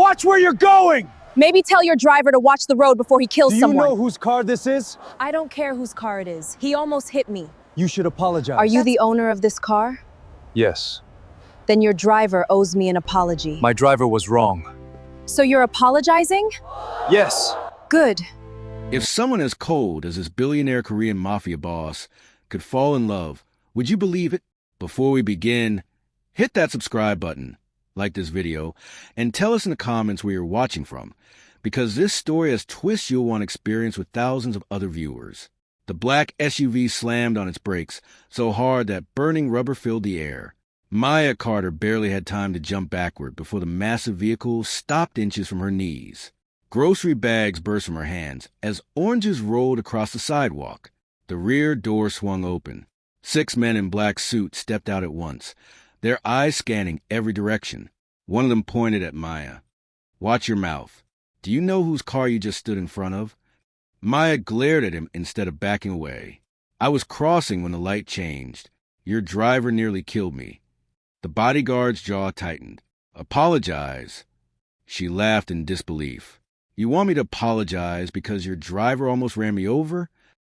Watch where you're going! Maybe tell your driver to watch the road before he kills someone. Do you know whose car this is? I don't care whose car it is. He almost hit me. You should apologize. Are you the owner of this car? Yes. Then your driver owes me an apology. My driver was wrong. So you're apologizing? Yes. Good. If someone as cold as this billionaire Korean mafia boss could fall in love, would you believe it? Before we begin, hit that subscribe button, like this video, and tell us in the comments where you're watching from, because this story has twists you'll want to experience with thousands of other viewers. The black SUV slammed on its brakes so hard that burning rubber filled the air. Maya Carter barely had time to jump backward before the massive vehicle stopped inches from her knees. Grocery bags burst from her hands as oranges rolled across the sidewalk. The rear door swung open. 6 men in black suits stepped out at once, their eyes scanning every direction. One of them pointed at Maya. "Watch your mouth. Do you know whose car you just stood in front of?" Maya glared at him instead of backing away. "I was crossing when the light changed. Your driver nearly killed me." The bodyguard's jaw tightened. "Apologize." She laughed in disbelief. "You want me to apologize because your driver almost ran me over?"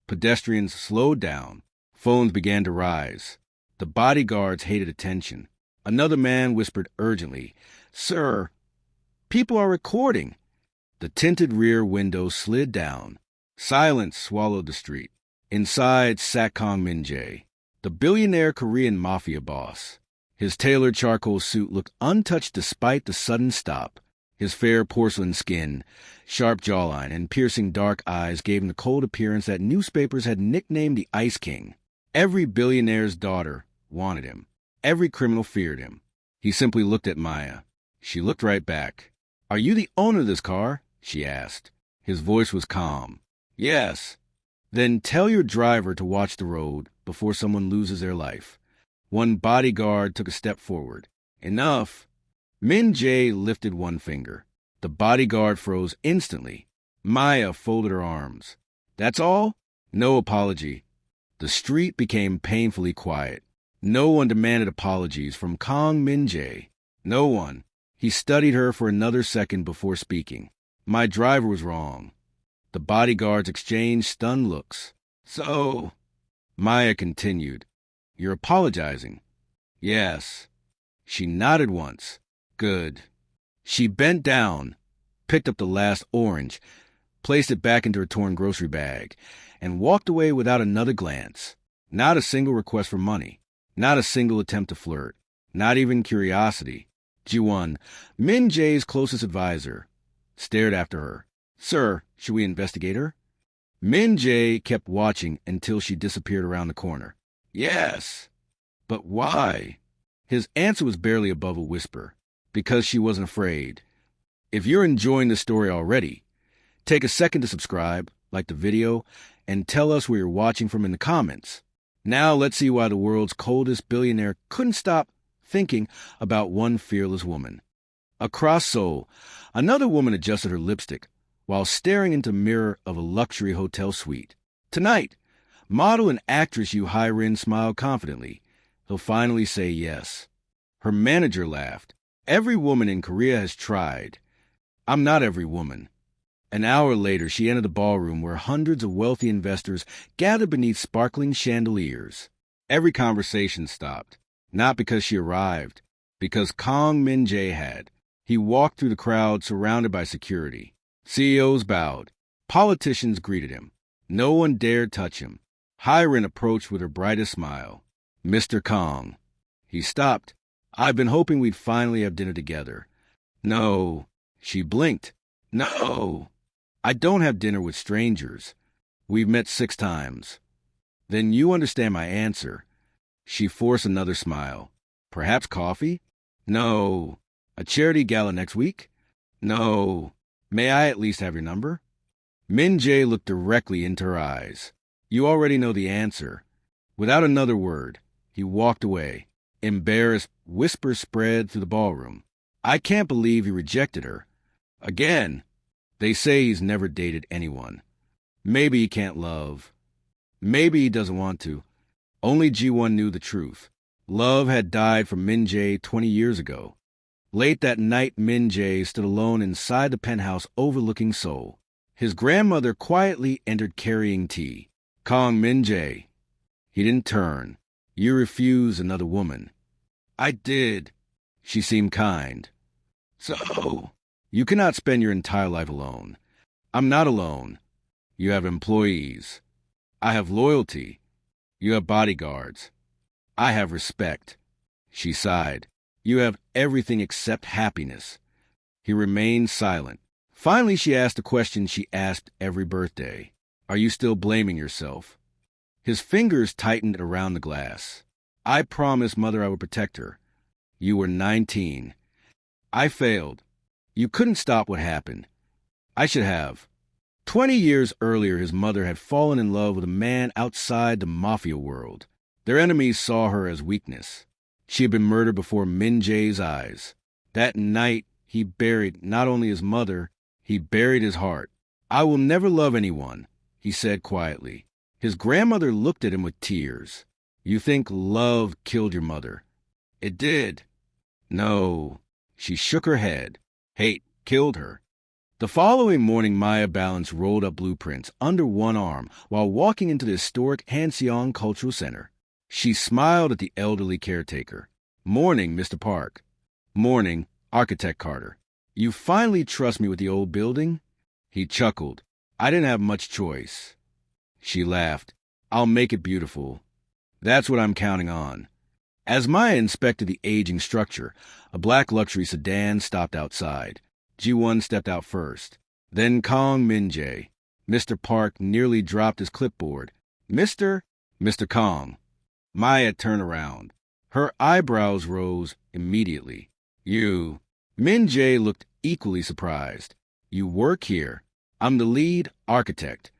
Pedestrians slowed down. Phones began to rise. The bodyguards hated attention. Another man whispered urgently, "Sir, people are recording." The tinted rear window slid down. Silence swallowed the street. Inside sat Kang Min-Jae, the billionaire Korean mafia boss. His tailored charcoal suit looked untouched despite the sudden stop. His fair porcelain skin, sharp jawline, and piercing dark eyes gave him the cold appearance that newspapers had nicknamed the Ice King. Every billionaire's daughter wanted him. Every criminal feared him. He simply looked at Maya. She looked right back. "Are you the owner of this car?" she asked. His voice was calm. "Yes." "Then tell your driver to watch the road before someone loses their life." One bodyguard took a step forward. "Enough." Min-Jae lifted one finger. The bodyguard froze instantly. Maya folded her arms. "That's all?" No apology. The street became painfully quiet. No one demanded apologies from Kang Min-Jae. No one. He studied her for another second before speaking. "My driver was wrong." The bodyguards exchanged stunned looks. "So," Maya continued, "you're apologizing?" "Yes." She nodded once. "Good." She bent down, picked up the last orange, placed it back into her torn grocery bag, and walked away without another glance. Not a single request for money. Not a single attempt to flirt. Not even curiosity. Ji-won, Min-Jae's closest advisor, stared after her. "Sir, should we investigate her?" Min-Jae kept watching until she disappeared around the corner. "Yes." "But why?" His answer was barely above a whisper. "Because she wasn't afraid." If you're enjoying the story already, take a second to subscribe, like the video, and tell us where you're watching from in the comments. Now let's see why the world's coldest billionaire couldn't stop thinking about one fearless woman. Across Seoul, another woman adjusted her lipstick while staring into the mirror of a luxury hotel suite. Tonight, model and actress Yoo Hae-rin smiled confidently. He'll finally say yes. Her manager laughed. "Every woman in Korea has tried." "I'm not every woman." An hour later, she entered the ballroom where hundreds of wealthy investors gathered beneath sparkling chandeliers. Every conversation stopped, not because she arrived, because Kang Min-Jae had. He walked through the crowd surrounded by security. CEOs bowed. Politicians greeted him. No one dared touch him. Hae-rin approached with her brightest smile. "Mr. Kang." He stopped. "I've been hoping we'd finally have dinner together." "No." She blinked. "No. I don't have dinner with strangers. We've met 6 times." "Then you understand my answer." She forced another smile. "Perhaps coffee?" "No." "A charity gala next week?" "No." "May I at least have your number?" Min-Jae looked directly into her eyes. "You already know the answer." Without another word, he walked away. Embarrassed, whispers spread through the ballroom. "I can't believe he rejected her." Again. They say he's never dated anyone. Maybe he can't love. Maybe he doesn't want to. Only Ji-won knew the truth. Love had died from Min-Jae 20 years ago. Late that night, Min-Jae stood alone inside the penthouse overlooking Seoul. His grandmother quietly entered carrying tea. Kang Min-Jae. He didn't turn. You refuse another woman. I did. She seemed kind. So, you cannot spend your entire life alone. I'm not alone. You have employees. I have loyalty. You have bodyguards. I have respect. She sighed. You have everything except happiness. He remained silent. Finally, she asked a question she asked every birthday. Are you still blaming yourself? His fingers tightened around the glass. I promised Mother I would protect her. You were 19. I failed. You couldn't stop what happened. I should have. 20 years earlier, his mother had fallen in love with a man outside the Mafia world. Their enemies saw her as weakness. She had been murdered before Min-Jae's eyes. That night, he buried not only his mother, he buried his heart. I will never love anyone, he said quietly. His grandmother looked at him with tears. You think love killed your mother? It did. No. She shook her head. Hate killed her. The following morning, Maya balanced rolled-up blueprints under one arm while walking into the historic Hanseong Cultural Center. She smiled at the elderly caretaker. Morning, Mr. Park. Morning, Architect Carter. You finally trust me with the old building? He chuckled. I didn't have much choice. She laughed. I'll make it beautiful. That's what I'm counting on. As Maya inspected the aging structure, a black luxury sedan stopped outside. Ji-won stepped out first. Then Kang Min-Jae. Mr. Park nearly dropped his clipboard. Mr. Kang. Maya turned around. Her eyebrows rose immediately. You. Min-Jae looked equally surprised. You work here. I'm the lead architect.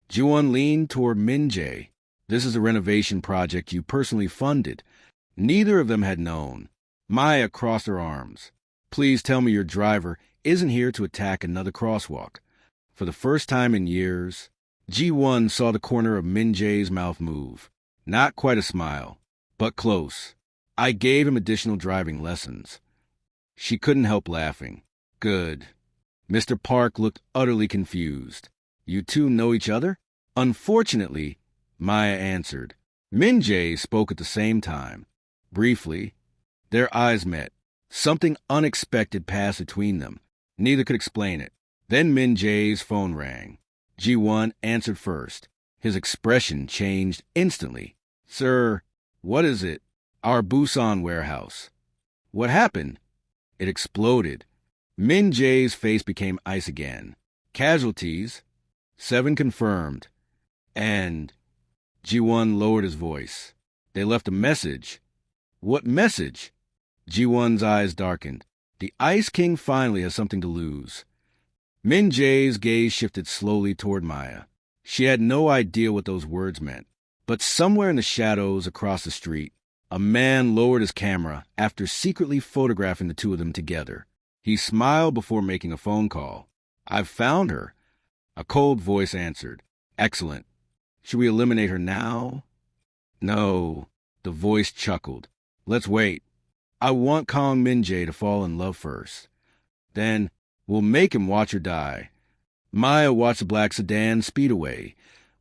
Ji-won leaned toward Min-Jae. This is a renovation project you personally funded. Neither of them had known. Maya crossed her arms. Please tell me your driver isn't here to attack another crosswalk. For the first time in years, Ji-won saw the corner of Min-Jae's mouth move. Not quite a smile, but close. I gave him additional driving lessons. She couldn't help laughing. Good. Mr. Park looked utterly confused. You two know each other? Unfortunately, Maya answered. Min-Jae spoke at the same time. Briefly, their eyes met. Something unexpected passed between them. Neither could explain it. Then Min-Jae's phone rang. Ji-won answered first. His expression changed instantly. Sir, what is it? Our Busan warehouse. What happened? It exploded. Min-Jae's face became ice again. Casualties? 7 confirmed. And Ji-won lowered his voice. They left a message. What message? Ji-won's eyes darkened. The Ice King finally has something to lose. Min-Jae's gaze shifted slowly toward Maya. She had no idea what those words meant. But somewhere in the shadows across the street, a man lowered his camera after secretly photographing the two of them together. He smiled before making a phone call. I've found her. A cold voice answered. Excellent. Should we eliminate her now? No. The voice chuckled. Let's wait. I want Kang Min-Jae to fall in love first. Then we'll make him watch her die. Maya watched the black sedan speed away,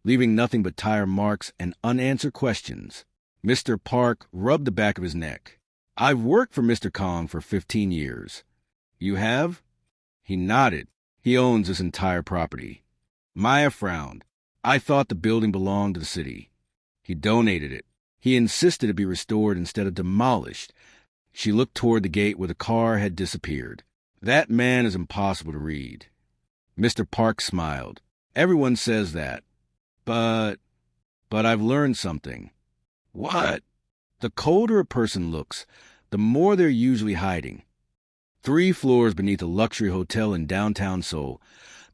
leaving nothing but tire marks and unanswered questions. Mr. Park rubbed the back of his neck. I've worked for Mr. Kang for 15 years. You have? He nodded. He owns this entire property. Maya frowned. I thought the building belonged to the city. He donated it. He insisted it be restored instead of demolished. She looked toward the gate where the car had disappeared. That man is impossible to read. Mr. Park smiled. Everyone says that. But I've learned something. What? The colder a person looks, the more they're usually hiding. 3 floors beneath a luxury hotel in downtown Seoul,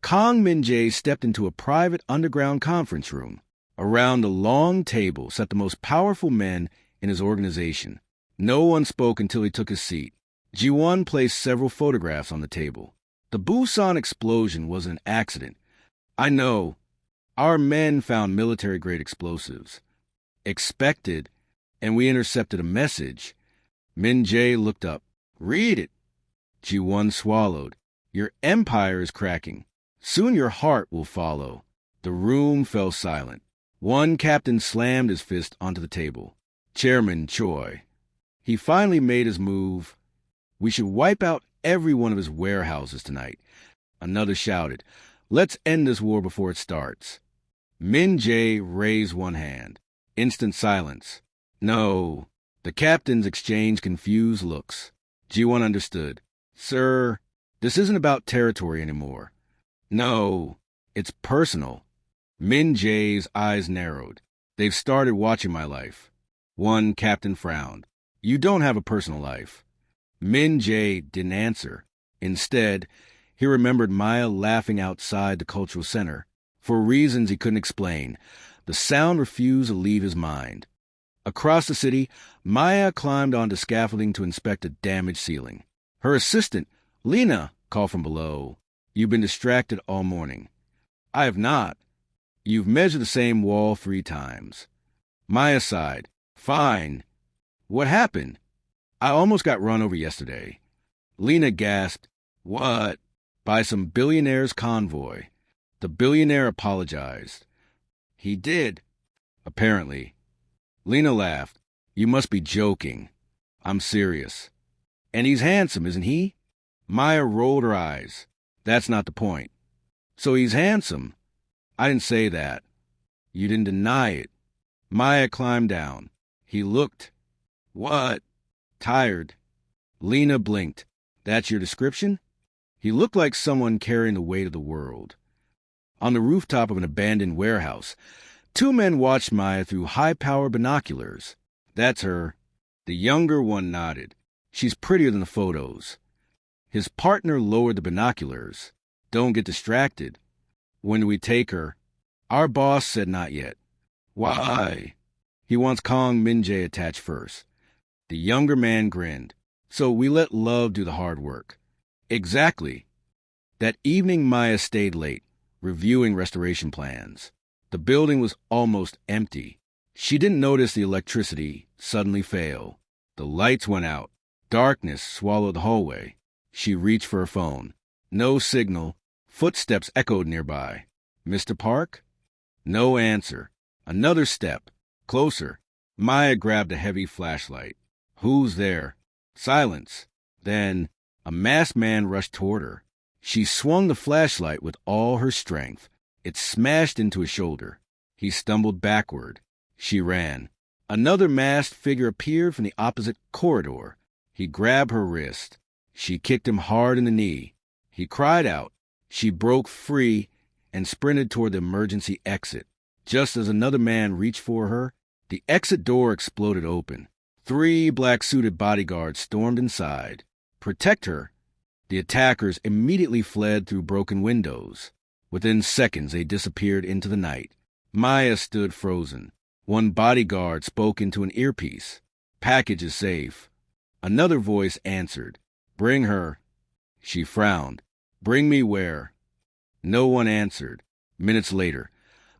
Kang Min-Jae stepped into a private underground conference room. Around a long table sat the most powerful men in his organization. No one spoke until he took his seat. Ji-won placed several photographs on the table. The Busan explosion was an accident. I know. Our men found military-grade explosives. Expected, and we intercepted a message. Min-Jae looked up. Read it. Ji-won swallowed. Your empire is cracking. Soon your heart will follow. The room fell silent. One captain slammed his fist onto the table. Chairman Choi. He finally made his move. We should wipe out every one of his warehouses tonight. Another shouted, let's end this war before it starts. Min-Jae raised one hand. Instant silence. No. The captains exchanged confused looks. Ji-won understood. Sir, this isn't about territory anymore. No, it's personal. Min-Jae's eyes narrowed. They've started watching my life. One captain frowned. You don't have a personal life. Min-Jae didn't answer. Instead, he remembered Maya laughing outside the cultural center. For reasons he couldn't explain, the sound refused to leave his mind. Across the city, Maya climbed onto scaffolding to inspect a damaged ceiling. Her assistant, Lena, called from below. You've been distracted all morning. I have not. You've measured the same wall 3 times. Maya sighed. Fine. What happened? I almost got run over yesterday. Lena gasped. What? By some billionaire's convoy. The billionaire apologized. He did. Apparently. Lena laughed. You must be joking. I'm serious. And he's handsome, isn't he? Maya rolled her eyes. That's not the point. So he's handsome. I didn't say that. You didn't deny it. Maya climbed down. He looked. What? Tired. Lena blinked. That's your description? He looked like someone carrying the weight of the world. On the rooftop of an abandoned warehouse, 2 men watched Maya through high-power binoculars. That's her. The younger one nodded. She's prettier than the photos. His partner lowered the binoculars. Don't get distracted. When do we take her? Our boss said not yet. Why? He wants Kang Min-Jae attached first. The younger man grinned. So we let love do the hard work. Exactly. That evening Maya stayed late, reviewing restoration plans. The building was almost empty. She didn't notice the electricity suddenly fail. The lights went out. Darkness swallowed the hallway. She reached for her phone. No signal. Footsteps echoed nearby. Mr. Park? No answer. Another step. Closer. Maya grabbed a heavy flashlight. Who's there? Silence. Then a masked man rushed toward her. She swung the flashlight with all her strength. It smashed into his shoulder. He stumbled backward. She ran. Another masked figure appeared from the opposite corridor. He grabbed her wrist. She kicked him hard in the knee. He cried out. She broke free and sprinted toward the emergency exit. Just as another man reached for her, the exit door exploded open. 3 black-suited bodyguards stormed inside. Protect her. The attackers immediately fled through broken windows. Within seconds, they disappeared into the night. Maya stood frozen. One bodyguard spoke into an earpiece. Package is safe. Another voice answered. Bring her. She frowned. Bring me where? No one answered. Minutes later,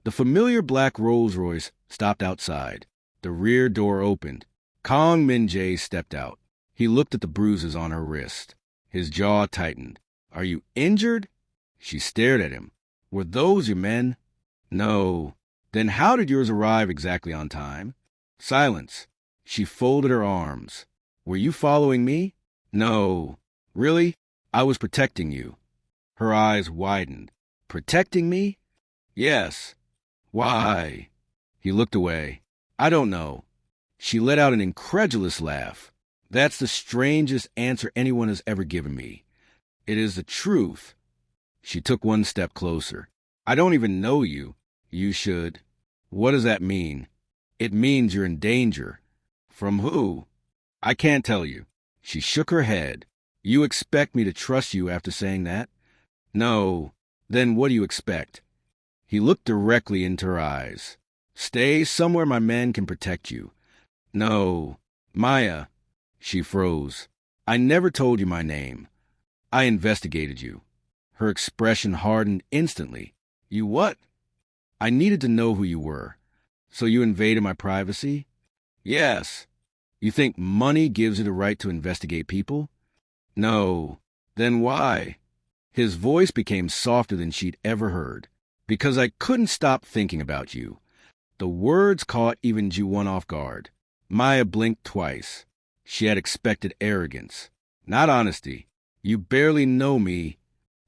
the familiar black Rolls-Royce stopped outside. The rear door opened. Kang Min-Jae stepped out. He looked at the bruises on her wrist. His jaw tightened. Are you injured? She stared at him. Were those your men? No. Then how did yours arrive exactly on time? Silence. She folded her arms. Were you following me? No. Really? I was protecting you. Her eyes widened. Protecting me? Yes. Why? He looked away. I don't know. She let out an incredulous laugh. That's the strangest answer anyone has ever given me. It is the truth. She took one step closer. I don't even know you. You should. What does that mean? It means you're in danger. From who? I can't tell you. She shook her head. You expect me to trust you after saying that? No. Then what do you expect? He looked directly into her eyes. Stay somewhere my men can protect you. No. Maya. She froze. I never told you my name. I investigated you. Her expression hardened instantly. You what? I needed to know who you were. So you invaded my privacy? Yes. You think money gives you the right to investigate people? No. Then why? His voice became softer than she'd ever heard. Because I couldn't stop thinking about you. The words caught even Ji-won off guard. Maya blinked twice. She had expected arrogance, not honesty. You barely know me.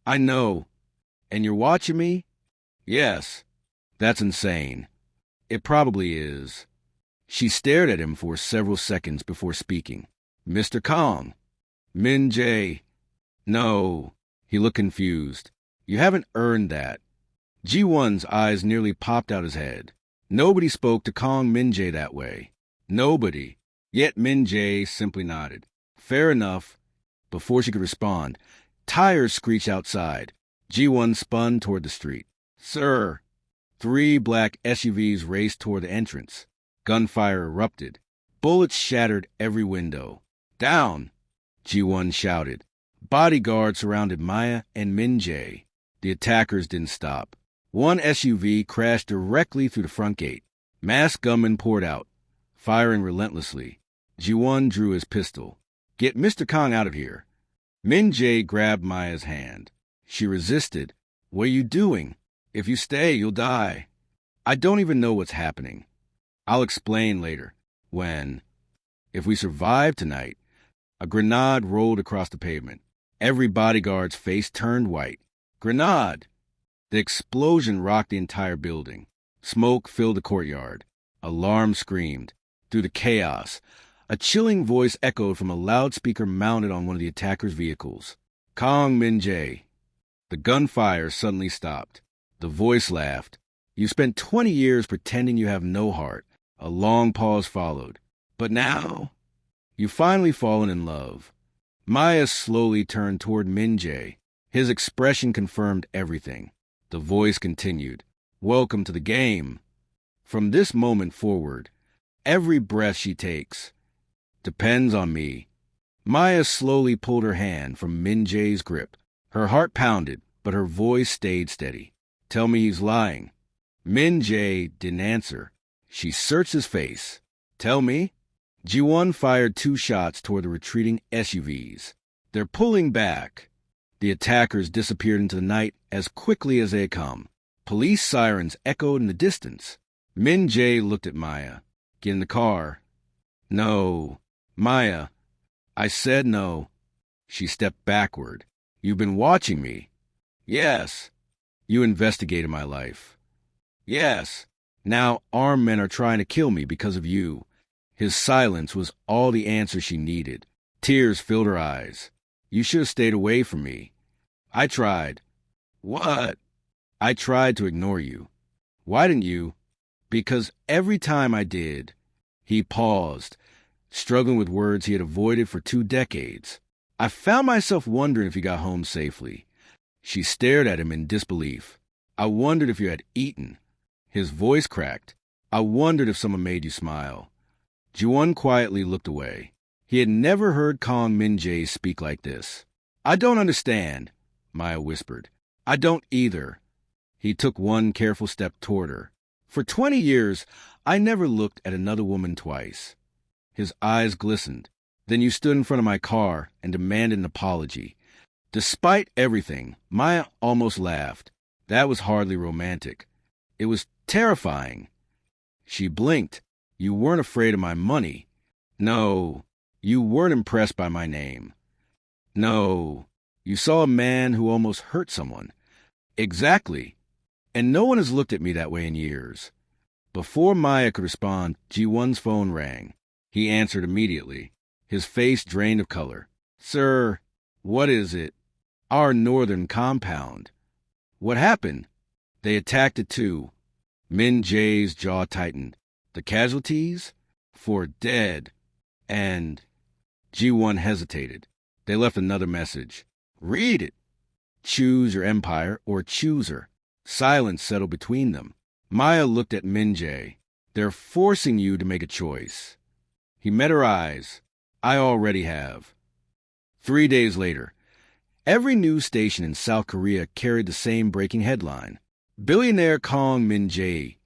I know. And you're watching me? Yes. That's insane. It probably is. She stared at him for several seconds before speaking. Mr. Kang. Min-Jae. No. He looked confused. You haven't earned that. Ji-won's eyes nearly popped out his head. Nobody spoke to Kang Min-Jae that way. Nobody. Yet Min-Jae simply nodded. Fair enough. Before she could respond, tires screeched outside. Ji-won spun toward the street. Sir. 3 black SUVs raced toward the entrance. Gunfire erupted. Bullets shattered every window. Down! Ji-won shouted. Bodyguards surrounded Maya and Min-Jae. The attackers didn't stop. One SUV crashed directly through the front gate. Masked gunmen poured out, firing relentlessly. Ji-won drew his pistol. Get Mr. Kang out of here. Min-Jae grabbed Maya's hand. She resisted. What are you doing? If you stay, you'll die. I don't even know what's happening. I'll explain later. When? If we survive tonight. A grenade rolled across the pavement. Every bodyguard's face turned white. Grenade! The explosion rocked the entire building. Smoke filled the courtyard. Alarm screamed. Through the chaos, a chilling voice echoed from a loudspeaker mounted on one of the attackers' vehicles. Kang Min-Jae. The gunfire suddenly stopped. The voice laughed. You spent 20 years pretending you have no heart. A long pause followed. But now, you've finally fallen in love. Maya slowly turned toward Min-Jae. His expression confirmed everything. The voice continued. Welcome to the game. From this moment forward, every breath she takes depends on me. Maya slowly pulled her hand from Min-Jae's grip. Her heart pounded, but her voice stayed steady. Tell me he's lying. Min-Jae didn't answer. She searched his face. Tell me. Ji-won fired 2 shots toward the retreating SUVs. They're pulling back. The attackers disappeared into the night as quickly as they had come. Police sirens echoed in the distance. Min-Jae looked at Maya. Get in the car. No. Maya. I said no. She stepped backward. You've been watching me. Yes. You investigated my life. Yes. Now armed men are trying to kill me because of you. His silence was all the answer she needed. Tears filled her eyes. You should have stayed away from me. I tried. What? I tried to ignore you. Why didn't you? Because every time I did. He paused, struggling with words he had avoided for 2 decades. I found myself wondering if he got home safely. She stared at him in disbelief. I wondered if you had eaten. His voice cracked. I wondered if someone made you smile. Ji-won quietly looked away. He had never heard Kang Min-Jae speak like this. I don't understand, Maya whispered. I don't either. He took 1 careful step toward her. For 20 years, I never looked at another woman twice. His eyes glistened. Then you stood in front of my car and demanded an apology. Despite everything, Maya almost laughed. That was hardly romantic. It was terrifying. She blinked. You weren't afraid of my money. No. You weren't impressed by my name. No. You saw a man who almost hurt someone. Exactly. And no one has looked at me that way in years. Before Maya could respond, Ji-won's phone rang. He answered immediately. His face drained of color. Sir, what is it? Our northern compound. What happened? They attacked it too. Min-Jae's jaw tightened. The casualties? 4 dead. And Ji-won hesitated. They left another message. Read it. Choose your empire or choose her. Silence settled between them. Maya looked at Min-Jae. They're forcing you to make a choice. He met her eyes. I already have. 3 days later, every news station in South Korea carried the same breaking headline. Billionaire Kang Min-Jae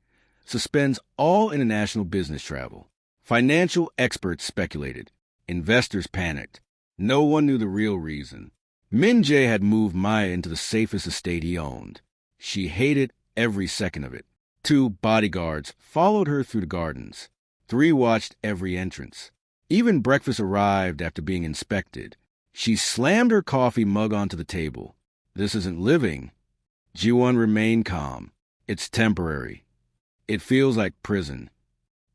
suspends all international business travel. Financial experts speculated. Investors panicked. No one knew the real reason. Min-Jae had moved Maya into the safest estate he owned. She hated every second of it. 2 bodyguards followed her through the gardens. 3 watched every entrance. Even breakfast arrived after being inspected. She slammed her coffee mug onto the table. This isn't living. Ji-won remained calm. It's temporary. It feels like prison.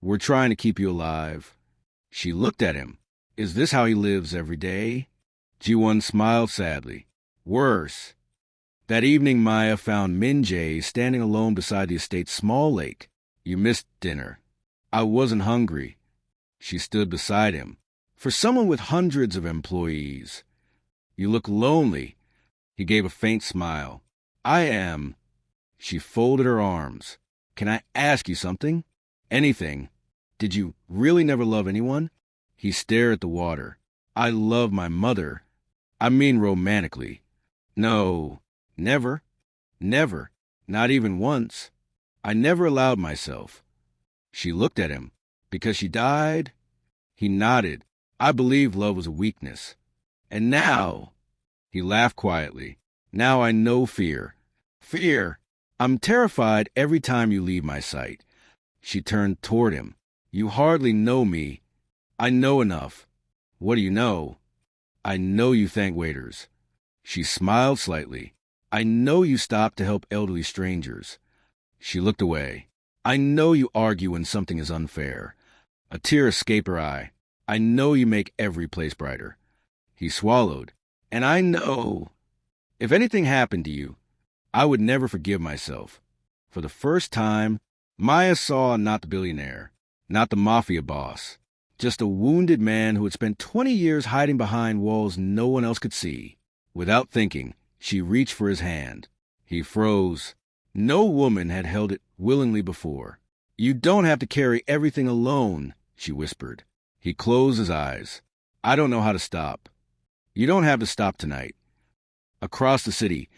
We're trying to keep you alive. She looked at him. Is this how he lives every day? Ji-won smiled sadly. Worse. That evening, Maya found Min-Jae standing alone beside the estate's small lake. You missed dinner. I wasn't hungry. She stood beside him. For someone with hundreds of employees. You look lonely. He gave a faint smile. I am. She folded her arms. Can I ask you something? Anything. Did you really never love anyone? He stared at the water. I love my mother. I mean romantically. No, never. Never. Not even once. I never allowed myself. She looked at him. Because she died? He nodded. I believe love was a weakness. And now, he laughed quietly. Now I know fear. Fear. I'm terrified every time you leave my sight. She turned toward him. You hardly know me. I know enough. What do you know? I know you thank waiters. She smiled slightly. I know you stop to help elderly strangers. She looked away. I know you argue when something is unfair. A tear escaped her eye. I know you make every place brighter. He swallowed. And I know. If anything happened to you, I would never forgive myself. For the first time, Maya saw not the billionaire, not the mafia boss, just a wounded man who had spent 20 years hiding behind walls no one else could see. Without thinking, she reached for his hand. He froze. No woman had held it willingly before. You don't have to carry everything alone, she whispered. He closed his eyes. I don't know how to stop. You don't have to stop tonight. Across the city,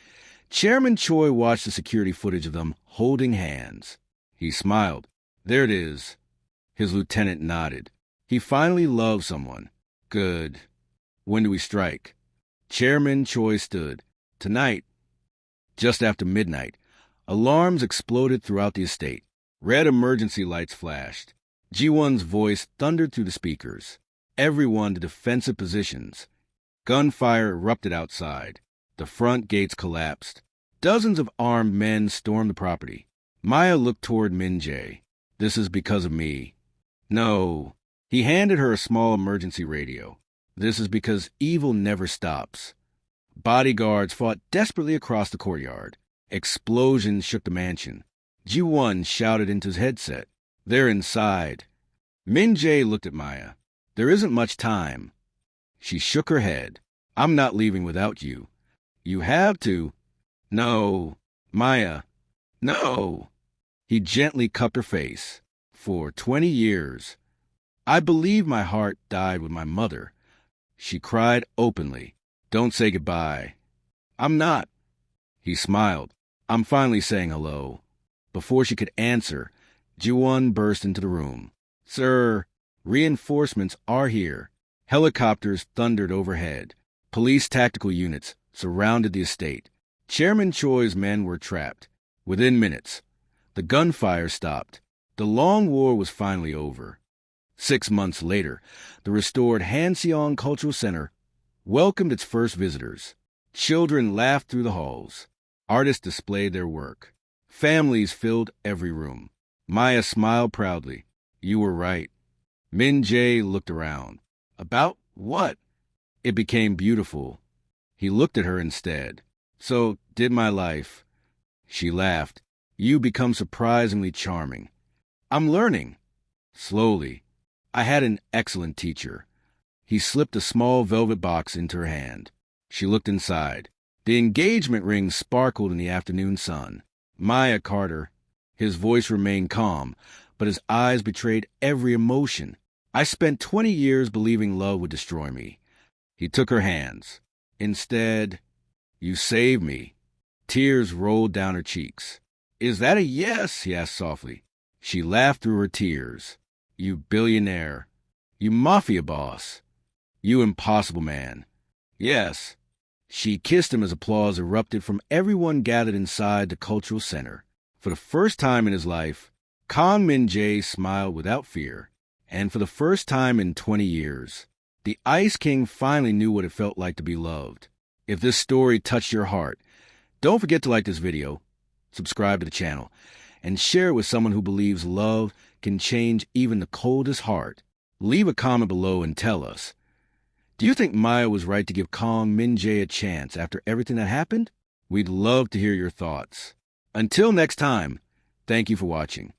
Chairman Choi watched the security footage of them holding hands. He smiled. There it is. His lieutenant nodded. He finally loved someone. Good. When do we strike? Chairman Choi stood. Tonight. Just after midnight. Alarms exploded throughout the estate. Red emergency lights flashed. Ji-won's voice thundered through the speakers. Everyone to defensive positions. Gunfire erupted outside. The front gates collapsed. Dozens of armed men stormed the property. Maya looked toward Min-Jae. This is because of me. No. He handed her a small emergency radio. This is because evil never stops. Bodyguards fought desperately across the courtyard. Explosions shook the mansion. Ji-won shouted into his headset. They're inside. Min-Jae looked at Maya. There isn't much time. She shook her head. I'm not leaving without you. You have to. No. Maya. No. He gently cupped her face. For 20 years. I believe my heart died with my mother. She cried openly. Don't say goodbye. I'm not. He smiled. I'm finally saying hello. Before she could answer, Ji-won burst into the room. Sir, reinforcements are here. Helicopters thundered overhead. Police tactical units surrounded the estate. Chairman Choi's men were trapped. Within minutes, the gunfire stopped. The long war was finally over. 6 months later, the restored Hanseong Cultural Center welcomed its first visitors. Children laughed through the halls. Artists displayed their work. Families filled every room. Maya smiled proudly. You were right. Min-Jae looked around. About what? It became beautiful. He looked at her instead. So did my life. She laughed. You become surprisingly charming. I'm learning. Slowly. I had an excellent teacher. He slipped a small velvet box into her hand. She looked inside. The engagement ring sparkled in the afternoon sun. Maya Carter. His voice remained calm, but his eyes betrayed every emotion. I spent 20 years believing love would destroy me. He took her hands. Instead, you saved me. Tears rolled down her cheeks. Is that a yes? He asked softly. She laughed through her tears. You billionaire. You mafia boss. You impossible man. Yes. She kissed him as applause erupted from everyone gathered inside the cultural center. For the first time in his life, Kang Min-Jae smiled without fear. And for the first time in 20 years, the Ice King finally knew what it felt like to be loved. If this story touched your heart, don't forget to like this video, subscribe to the channel, and share it with someone who believes love can change even the coldest heart. Leave a comment below and tell us, do you think Maya was right to give Kang Min-Jae a chance after everything that happened? We'd love to hear your thoughts. Until next time, thank you for watching.